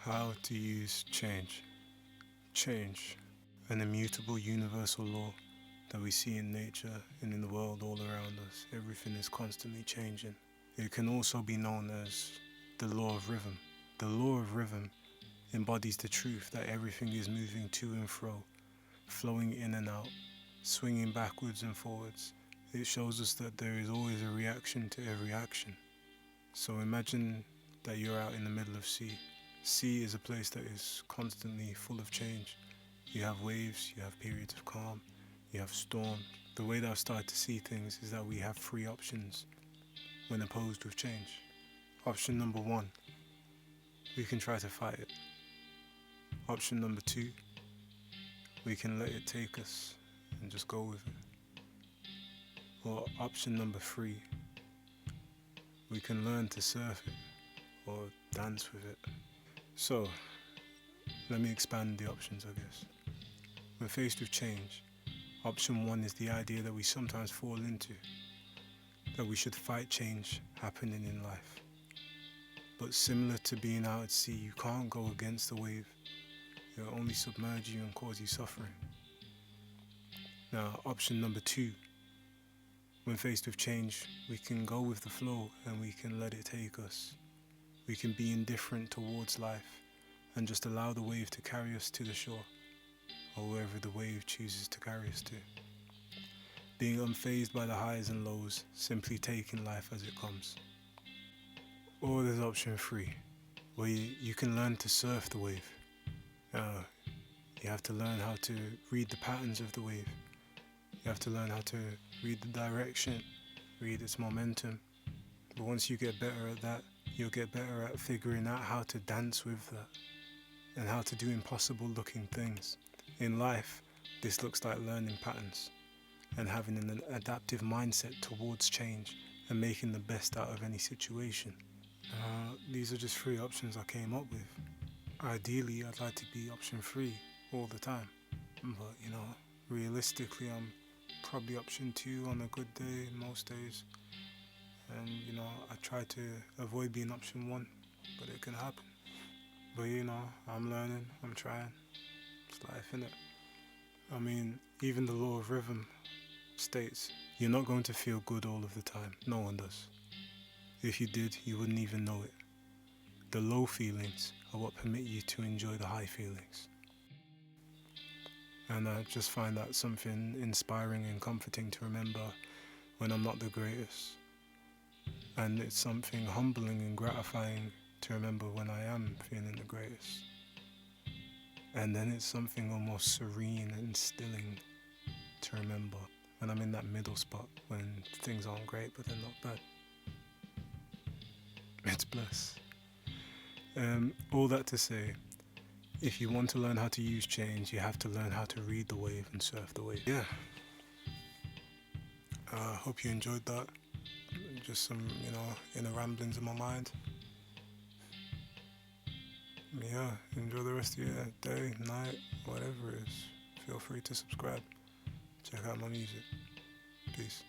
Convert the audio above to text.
How to use change. Change, an immutable universal law that we see in nature and in the world all around us. Everything is constantly changing. It can also be known as the law of rhythm. The law of rhythm embodies the truth that everything is moving to and fro, flowing in and out, swinging backwards and forwards. It shows us that there is always a reaction to every action. So imagine that you're out in the middle of sea. Sea is a place that is constantly full of change. You have waves, you have periods of calm, you have storms. The way that I've started to see things is that we have three options when opposed with change. Option number one, we can try to fight it. Option number two, we can let it take us and just go with it. Or option number three, we can learn to surf it or dance with it. So, let me expand the options, I guess. We're faced with change. Option one is the idea that we sometimes fall into, that we should fight change happening in life. But similar to being out at sea, you can't go against the wave. It'll only submerge you and cause you suffering. Now, option number two, when faced with change, we can go with the flow and we can let it take us. We can be indifferent towards life and just allow the wave to carry us to the shore, or wherever the wave chooses to carry us to. Being unfazed by the highs and lows, simply taking life as it comes. Or there's option three, where you can learn to surf the wave. You have to learn how to read the patterns of the wave. You have to learn how to read the direction, read its momentum. But once you get better at that, you'll get better at figuring out how to dance with that and how to do impossible looking things. In life, this looks like learning patterns and having an adaptive mindset towards change and making the best out of any situation. These are just three options I came up with. Ideally, I'd like to be option three all the time, but realistically, I'm probably option two on a good day most days. And I try to avoid being option one, but it can happen. But I'm learning, I'm trying. It's life, innit? I mean, even the law of rhythm states you're not going to feel good all of the time. No one does. If you did, you wouldn't even know it. The low feelings are what permit you to enjoy the high feelings. And I just find that something inspiring and comforting to remember when I'm not the greatest. And it's something humbling and gratifying to remember when I am feeling the greatest. And then it's something almost serene and stilling to remember when I'm in that middle spot, when things aren't great but they're not bad. It's bliss. All that to say, if you want to learn how to use change, you have to learn how to read the wave and surf the wave. Yeah. I hope you enjoyed that. Just some, inner ramblings in my mind. Yeah, enjoy the rest of your day, night, whatever it is. Feel free to subscribe. Check out my music. Peace.